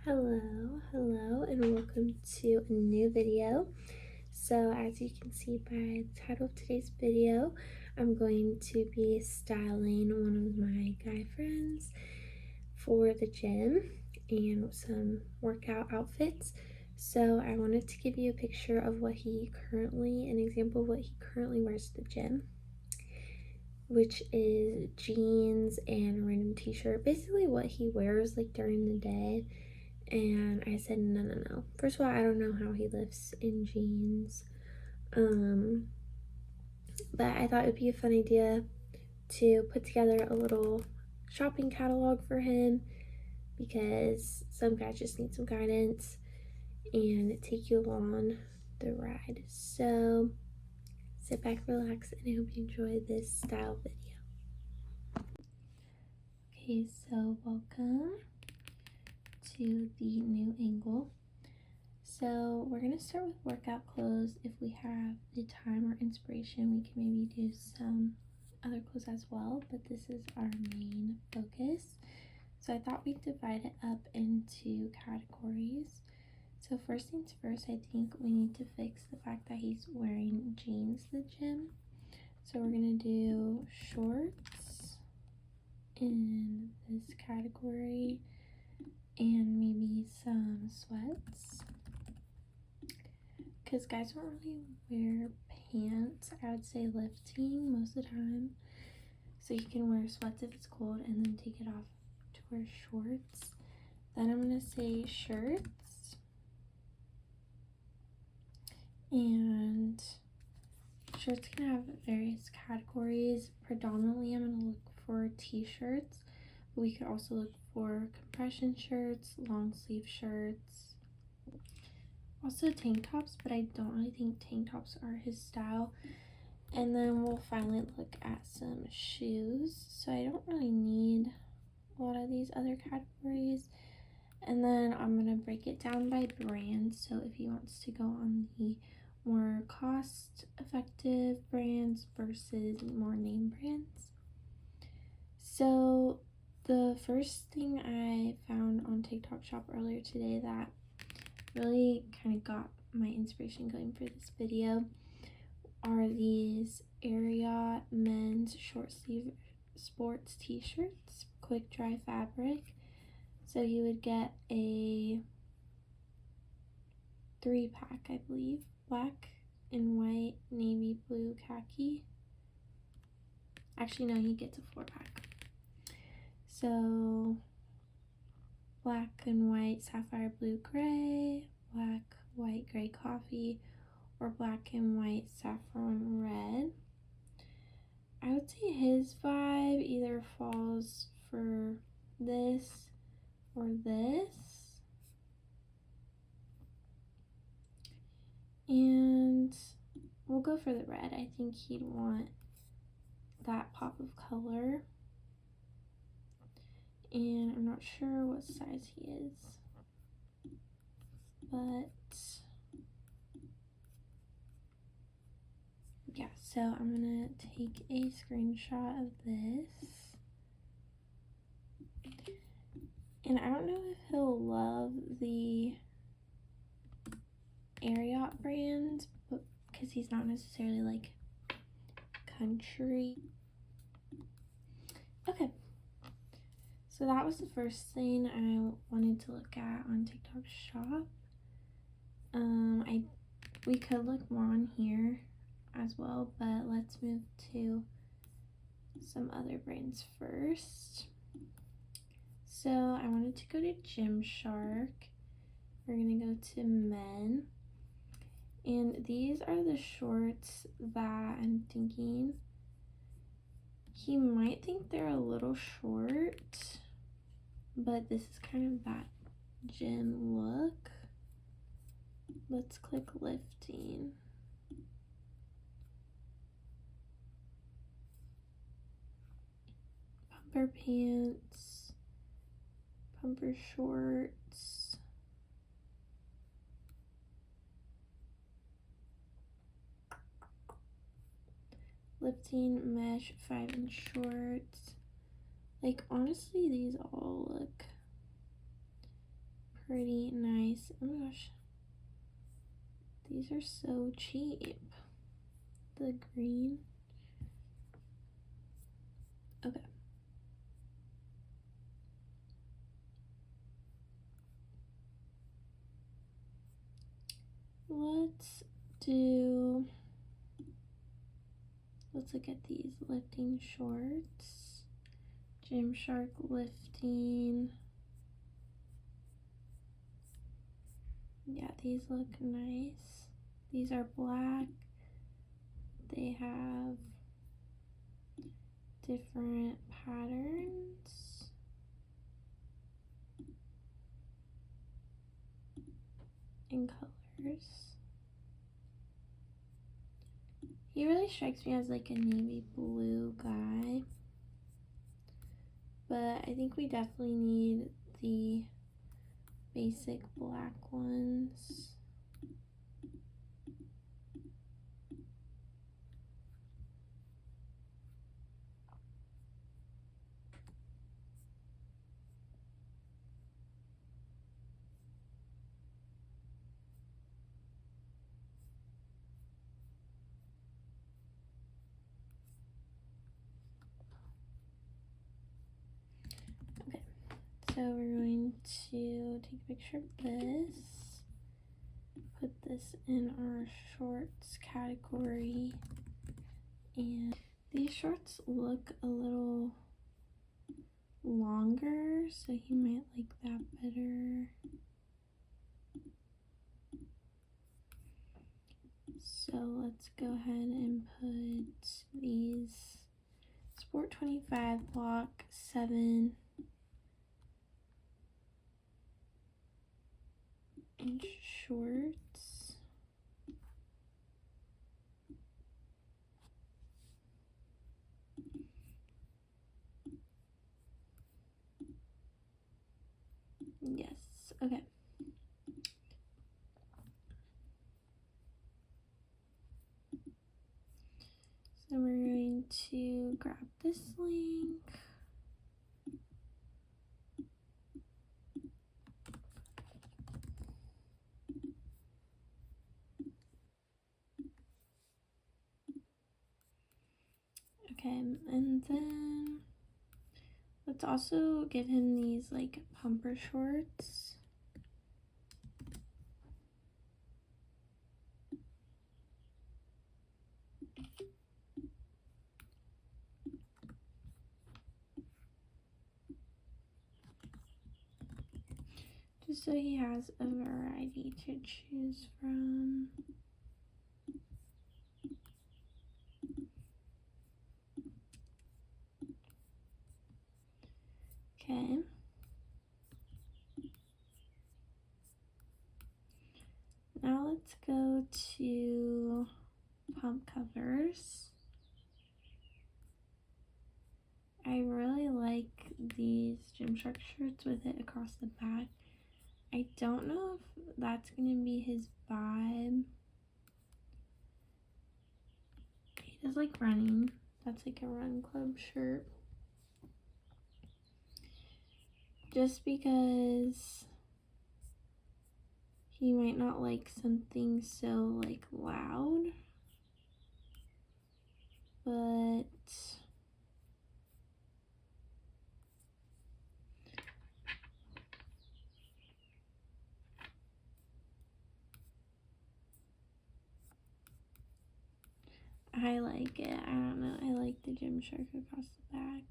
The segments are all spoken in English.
Hello, and welcome to a new video. So as you can see by the title of today's video, I'm going to be styling one of my guy friends for the gym and some workout outfits. So I wanted to give you a picture of an example of what he currently wears to the gym, which is jeans and a random t-shirt, basically what he wears like during the day. And I said, no. First of all, I don't know how he lifts in jeans. But I thought it would be a fun idea to put together a little shopping catalog for him, because some guys just need some guidance and take you along the ride. So sit back, relax, and I hope you enjoy this style video. Okay, so welcome to the new angle. So we're gonna start with workout clothes. If we have the time or inspiration, we can maybe do some other clothes as well, but this is our main focus. So I thought we'd divide it up into categories. So first things first, I think we need to fix the fact that he's wearing jeans to the gym. So we're gonna do shorts in this category and maybe some sweats, because guys don't really wear pants, I would say, lifting most of the time. So you can wear sweats if it's cold and then take it off to wear shorts. Then I'm gonna say shirts, and shirts can have various categories. Predominantly I'm gonna look for t-shirts, but we could also look for compression shirts, long sleeve shirts, also tank tops, but I don't really think tank tops are his style. And then we'll finally look at some shoes. So I don't really need a lot of these other categories. And then I'm gonna break it down by brand. So if he wants to go on the more cost effective brands versus more name brands. So the first thing I found on TikTok Shop earlier today that really kind of got my inspiration going for this video are these Ariat men's short sleeve sports t-shirts, quick dry fabric. So you would get a 3-pack, I believe, black and white, navy blue, khaki. Actually no, he gets a 4-pack. So black and white, sapphire blue, gray, black, white, gray, coffee, or black and white, saffron red. I would say his vibe either falls for this or this. And we'll go for the red. I think he'd want that pop of color. And I'm not sure what size he is, but yeah, so I'm gonna take a screenshot of this. And I don't know if he'll love the Ariat brand, but because he's not necessarily like country. Okay. So that was the first thing I wanted to look at on TikTok Shop. We could look more on here as well, but let's move to some other brands first. So I wanted to go to Gymshark. We're gonna go to men. And these are the shorts that I'm thinking he might think they're a little short, but this is kind of that gym look. Let's click lifting. Pumper pants, pumper shorts, lifting mesh 5-inch shorts. Like, honestly, these all look pretty nice. Oh my gosh. These are so cheap. The green. Okay. Let's look at these lifting shorts. Gymshark lifting. Yeah, these look nice. These are black. They have different patterns. And colors. He really strikes me as like a navy blue guy. But I think we definitely need the basic black ones. Okay, so we're going to take a picture of this, put this in our shorts category, and these shorts look a little longer, so he might like that better. So let's go ahead and put these Sport 25 block 7 inch shorts. Yes, okay. So we're going to grab this link. Okay, and then let's also give him these like pumper shorts. Just so he has a variety to choose from. Okay. Now let's go to pump covers. I really like these Gymshark shirts with it across the back. I don't know if that's gonna be his vibe. He does like running. That's like a run club shirt. Just because he might not like something so like loud. But I like it. I don't know. I like the Gymshark across the back.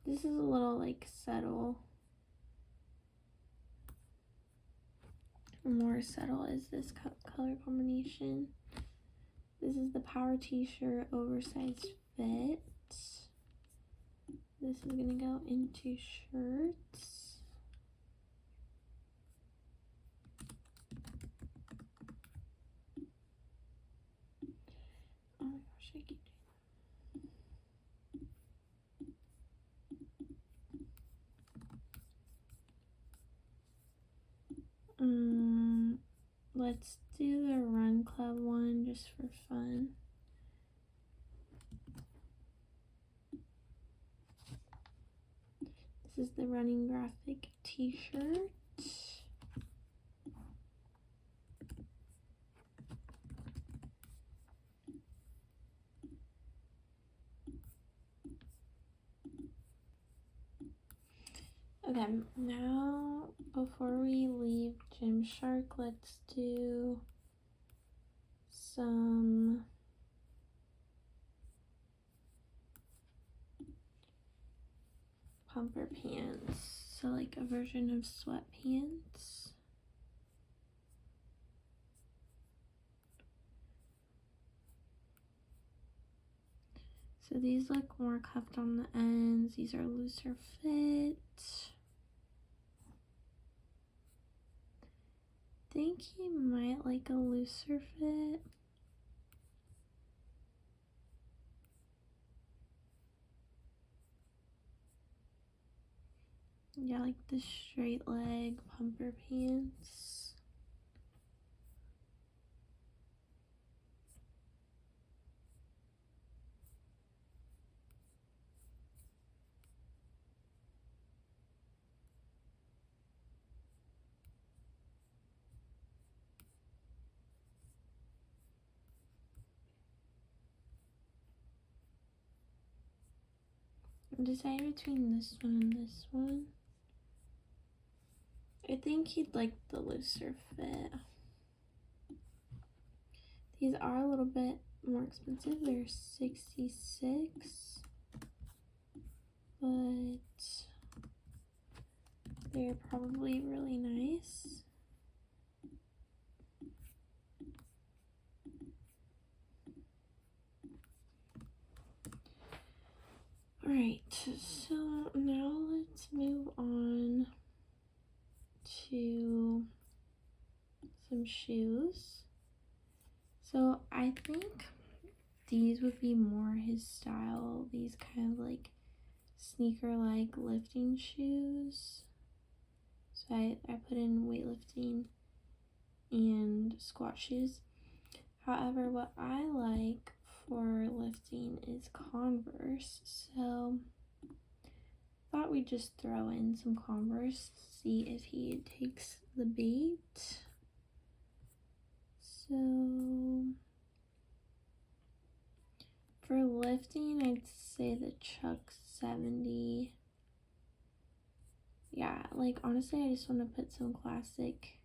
This is a little like subtle. More subtle is this color combination. This is the power t-shirt, oversized fit. This is gonna go into shirts. Oh my gosh, I keep doing. Let's do the Run Club one just for fun. This is the running graphic t-shirt. Okay, now before we leave Gymshark, let's do some pumper pants. So like a version of sweatpants. So these look more cuffed on the ends. These are looser fit. I think he might like a looser fit. Yeah, like the straight leg pumper pants. I'm deciding between this one and this one. I think he'd like the looser fit. These are a little bit more expensive. They're $66, but they're probably really nice. Alright, so now let's move on to some shoes. So I think these would be more his style, these kind of like sneaker-like lifting shoes. So I put in weightlifting and squat shoes. However, what I like for lifting is Converse, so thought we'd just throw in some Converse, see if he takes the bait. So for lifting, I'd say the Chuck 70. Yeah, like honestly, I just want to put some classic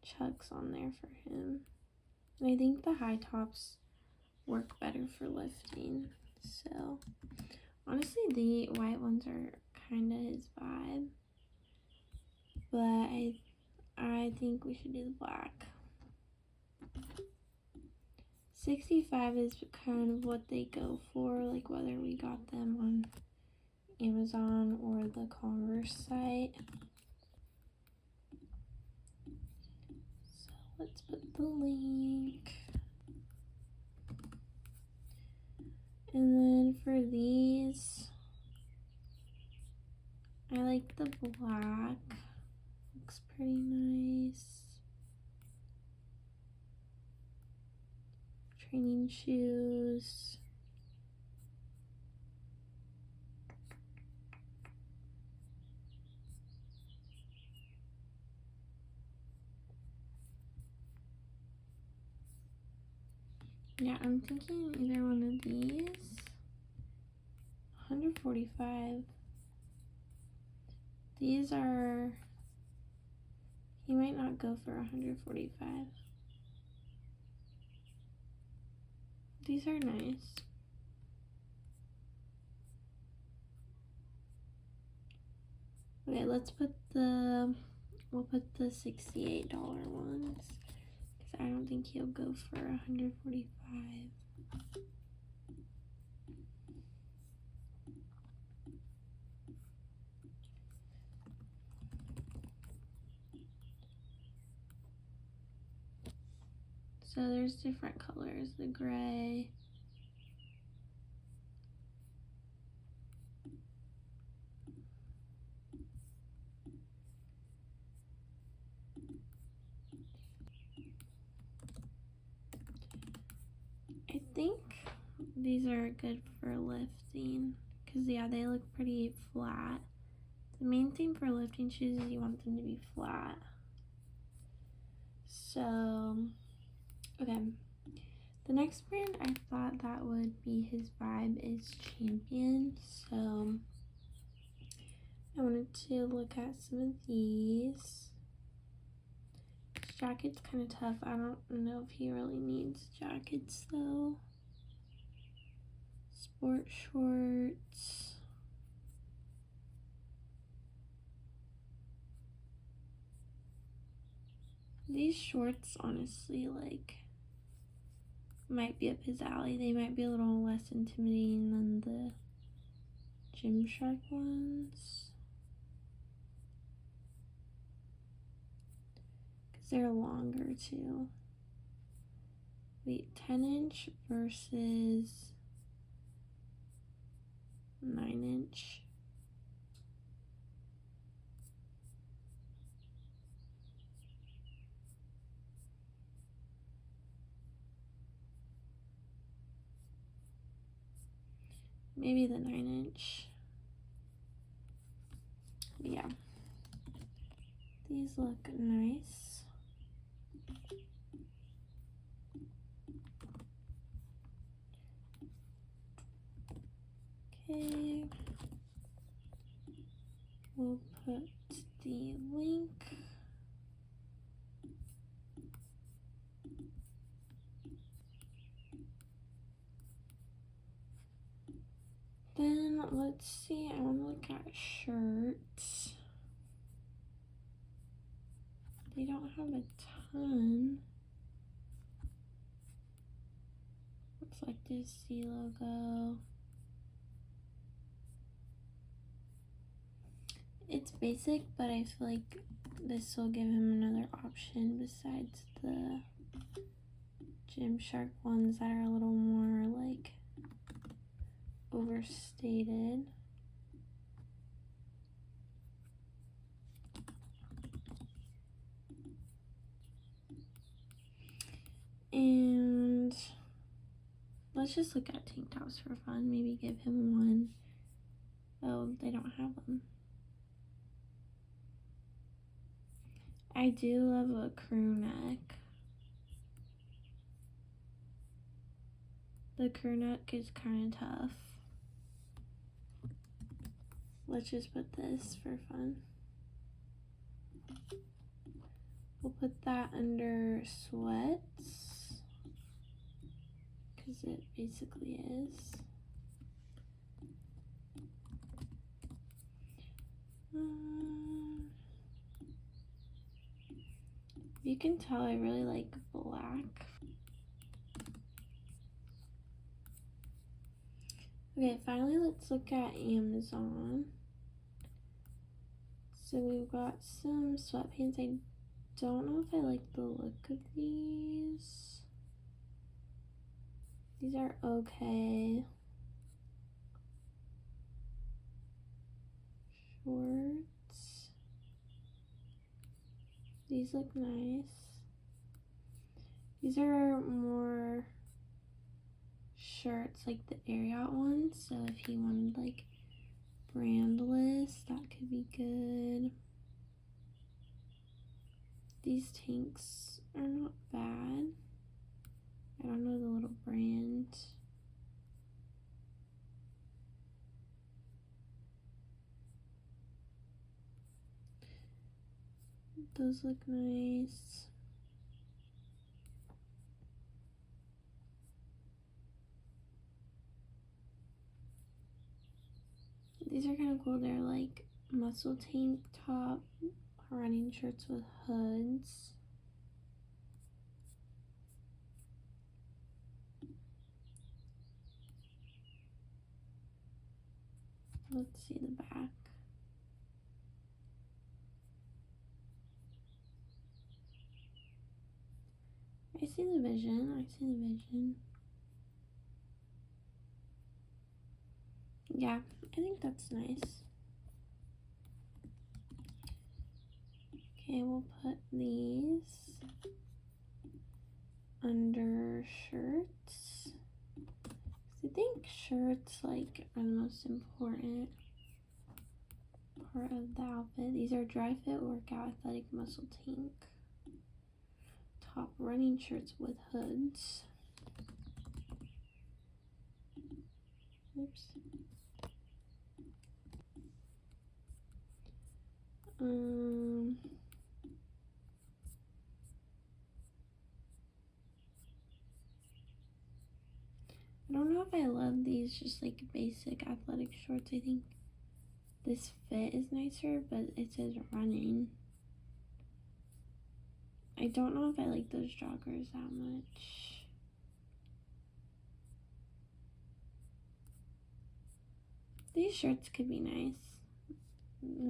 Chucks on there for him. And I think the high tops work better for lifting. So honestly, the white ones are kind of his vibe, but I think we should do the black. 65 is kind of what they go for, like whether we got them on Amazon or the Converse site. So let's put the link. And then for these, I like the black. Looks pretty nice. Training shoes. Yeah, I'm thinking either one of these. 145. These are, he might not go for 145. These are nice. Okay, we'll put the $68 ones, because I don't think he'll go for 145. So there's different colors, the gray. I think these are good for lifting because yeah, they look pretty flat. The main thing for lifting shoes is you want them to be flat. So, okay. The next brand I thought that would be his vibe is Champion. So, I wanted to look at some of these. This jacket's kind of tough. I don't know if he really needs jackets though. Sport shorts. These shorts, honestly, like, might be up his alley. They might be a little less intimidating than the Gymshark ones, because they're longer too. Wait, 10-inch versus 9-inch. Maybe the 9-inch. Yeah. These look nice. Okay. We'll put the link. Then let's see, I want to look at shirts. They don't have a ton. Looks like this C logo. It's basic, but I feel like this will give him another option besides the Gymshark ones that are a little more like overstated. And let's just look at tank tops for fun. Maybe give him one. Oh, they don't have them. I do love a crew neck. The crew neck is kind of tough. Let's just put this for fun. We'll put that under sweats, because it basically is. You can tell I really like black. Okay, finally let's look at Amazon. So we've got some sweatpants. I don't know if I like the look of these. These are okay. Shorts. These look nice. These are more shirts like the Ariat ones, so if he wanted like brandless, that could be good. These tanks are not bad. I don't know the little brand. Those look nice. These are kind of cool. They're like muscle tank top running shirts with hoods. Let's see the back. I see the vision. I see the vision. Yeah, I think that's nice. Okay, we'll put these under shirts. I think shirts like are the most important part of the outfit. These are dry fit workout athletic muscle tank top running shirts with hoods. Oops. I don't know if I love these just like basic athletic shorts. I think this fit is nicer, but it says running. I don't know if I like those joggers that much. These shirts could be nice.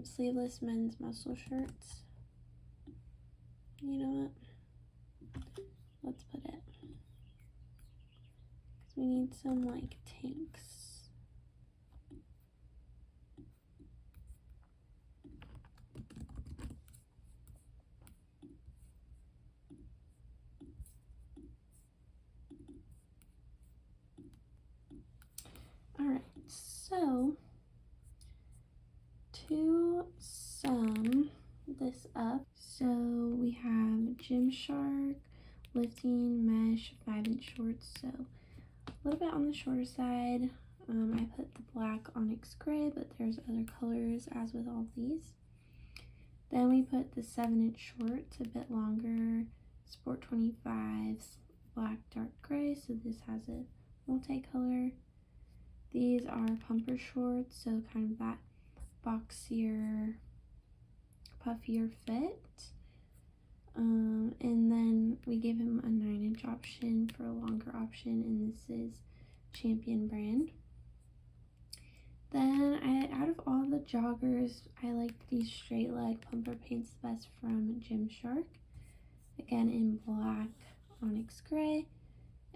Sleeveless men's muscle shirts. You know what? Let's put it. Because we need some like tanks. Alright, so to sum this up, so we have Gymshark lifting mesh 5-inch shorts, so a little bit on the shorter side. I put the black onyx gray, but there's other colors as with all these. Then we put the 7-inch shorts, a bit longer, Sport 25s, black dark gray, so this has a multicolor. These are pumper shorts, so kind of that boxier, puffier fit. And then we gave him a 9-inch option for a longer option, and this is Champion brand. Then out of all the joggers, I liked these straight leg pumper pants the best from Gymshark. Again in black onyx gray.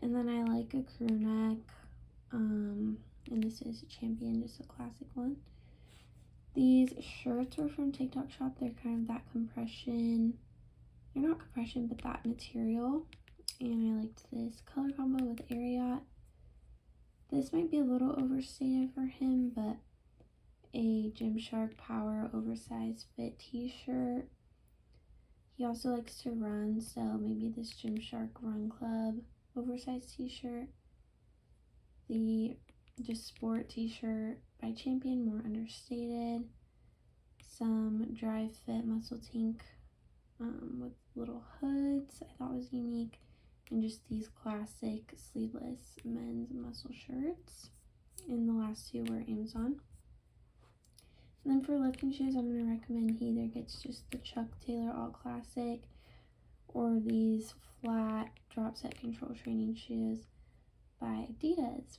And then I like a crew neck. And this is Champion, just a classic one. These shirts were from TikTok Shop. They're kind of that compression. They're not compression, but that material. And I liked this color combo with Ariat. This might be a little overstated for him, but a Gymshark Power oversized fit t-shirt. He also likes to run, so maybe this Gymshark Run Club oversized t-shirt. The just sport t-shirt by Champion, more understated. Some dry fit muscle tank with little hoods I thought was unique. And just these classic sleeveless men's muscle shirts. And the last two were Amazon. And then for lifting shoes, I'm going to recommend he either gets just the Chuck Taylor All Classic or these flat drop set control training shoes by Adidas.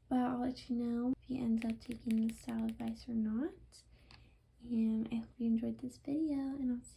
But I'll let you know if he ends up taking the style advice or not. And I hope you enjoyed this video, and I'll